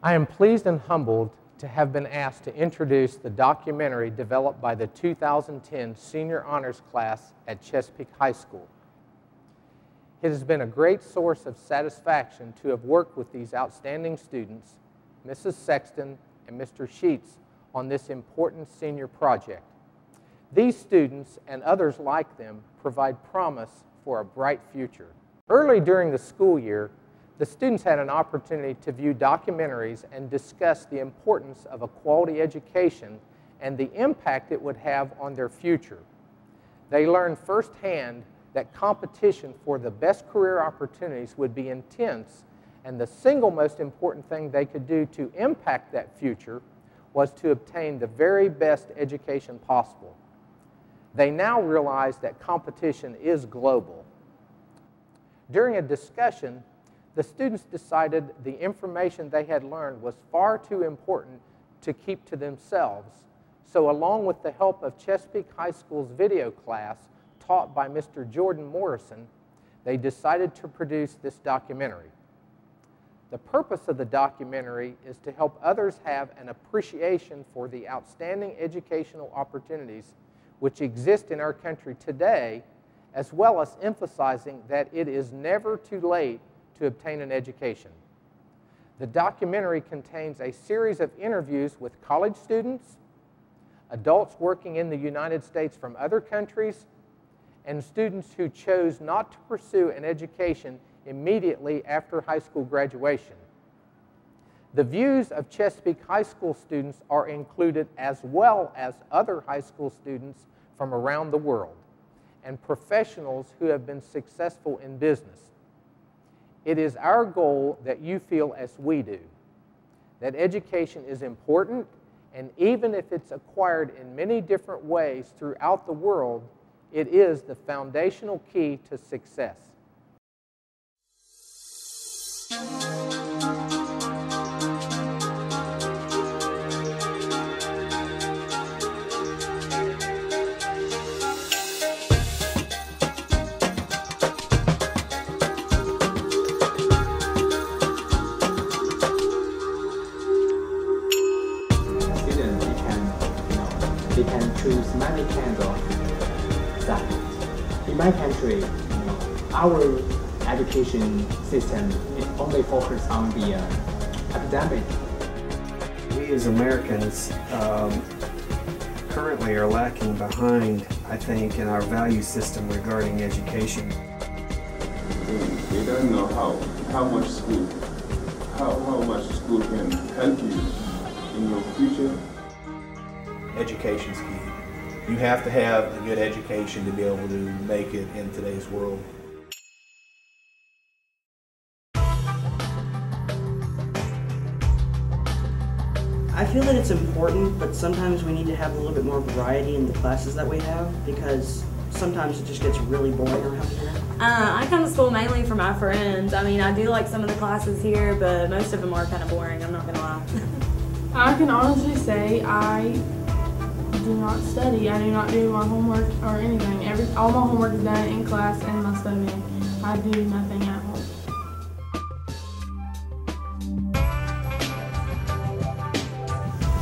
I am pleased and humbled to have been asked to introduce the documentary developed by the 2010 Senior Honors Class at Chesapeake High School. It has been a great source of satisfaction to have worked with these outstanding students, Mrs. Sexton and Mr. Sheets, on this important senior project. These students and others like them provide promise for a bright future. Early during the school year, the students had an opportunity to view documentaries and discuss the importance of a quality education and the impact it would have on their future. They learned firsthand that competition for the best career opportunities would be intense, and the single most important thing they could do to impact that future was to obtain the very best education possible. They now realize that competition is global. During a discussion, the students decided the information they had learned was far too important to keep to themselves. So along with the help of Chesapeake High School's video class taught by Mr. Jordan Morrison, they decided to produce this documentary. The purpose of the documentary is to help others have an appreciation for the outstanding educational opportunities which exist in our country today, as well as emphasizing that it is never too late to obtain an education. The documentary contains a series of interviews with college students, adults working in the United States from other countries, and students who chose not to pursue an education immediately after high school graduation. The views of Chesapeake High School students are included, as well as other high school students from around the world and professionals who have been successful in business. It is our goal that you feel as we do, that education is important, and even if it's acquired in many different ways throughout the world, it is the foundational key to success. They can choose many kinds of subjects. In my country, our education system is only focused on the academic. We as Americans currently are lacking behind, I think, in our value system regarding education. They don't know how much school can help you in your future. Education's key. You have to have a good education to be able to make it in today's world. I feel that it's important, but sometimes we need to have a little bit more variety in the classes that we have, because sometimes it just gets really boring around here. I come to school mainly for my friends. I mean, I do like some of the classes here, but most of them are kind of boring, I'm not going to lie. I can honestly say I do not study. I do not do my homework or anything. All my homework is done in class and my studying. I do nothing at home.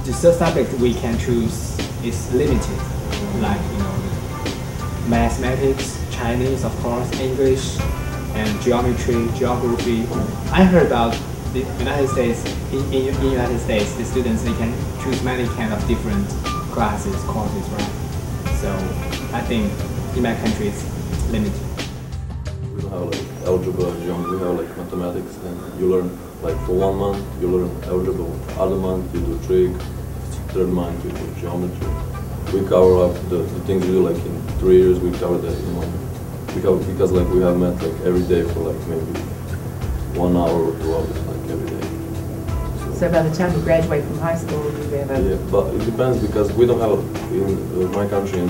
The subject we can choose is limited, like mathematics, Chinese, of course, English, and geography. I heard about the United States. In United States, the students, they can choose many kind of different classes, courses, right? So I think in my country it's limited. We don't have like algebra, geometry, we have like mathematics, and you learn like for 1 month you learn algebra, other month you do trig, third month you do geometry. We cover up the things we do like in 3 years, we cover that in 1 year. Because like we have math like every day for like maybe 1 hour or 2 hours like every day. So by the time you graduate from high school, you have a... Yeah, but it depends because we don't have in my country, in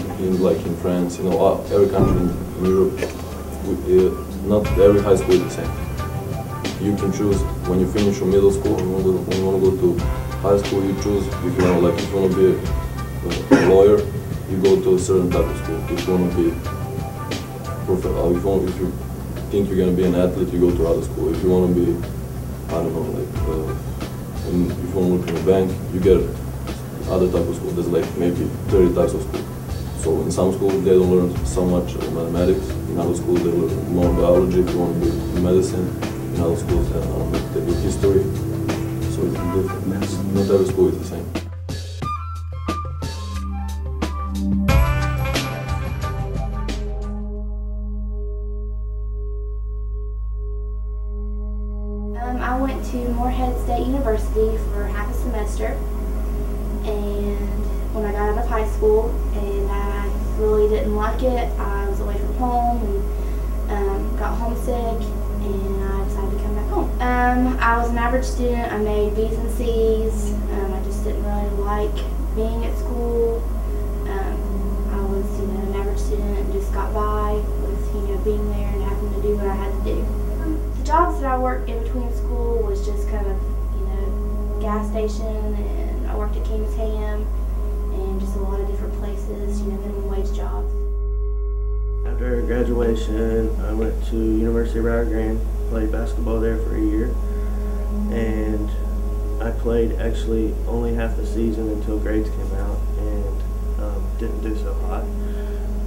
France, every country in Europe, not every high school is the same. You can choose when you finish your middle school, when you want to go to high school, you choose if you want to be a lawyer, you go to a certain type of school. If you want to be if you think you're going to be an athlete, you go to other school. If you want to be, I don't know, like And if you want to work in a bank, you get other type of school. There's like maybe 30 types of school. So in some schools they don't learn so much mathematics. In other schools they learn more biology. If you want to be in medicine, in other schools they do history. So it's different. Not every school is the same. I went to Morehead State University for half a semester, and when I got out of high school, and I really didn't like it. I was away from home and got homesick, and I decided to come back home. I was an average student. I made B's and C's. I just didn't really like being at school. I was, an average student and just got by with, being there and having to do what I had to do. The jobs that I worked in between school was just kind of, gas station, and I worked at King's Ham, and just a lot of different places, minimum wage jobs. After graduation, I went to University of Rio Grande, played basketball there for a year, and I played actually only half the season until grades came out, and didn't do so hot.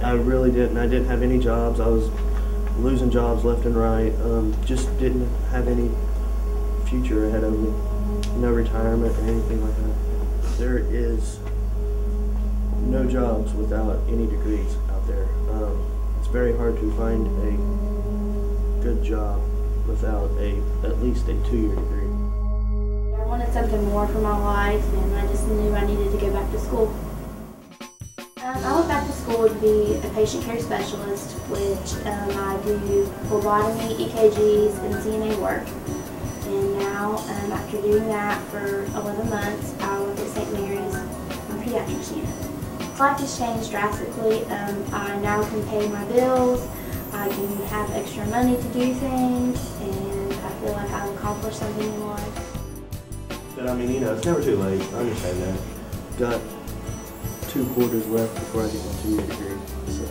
I didn't have any jobs. I was losing jobs left and right, just didn't have any future ahead of me. No retirement or anything like that. There is no jobs without any degrees out there. It's very hard to find a good job without at least a 2-year degree. I wanted something more for my life, and I just knew I needed to go back to school. I went back to school to be a patient care specialist, which I do phlebotomy, EKGs, and CNA work. And now, after doing that for 11 months, I work at St. Mary's pediatrics unit. Life has changed drastically. I now can pay my bills, I can have extra money to do things, and I feel like I've accomplished something in life. But it's never too late. I understand that. Got 2 quarters left before I get my 2-year degree. So.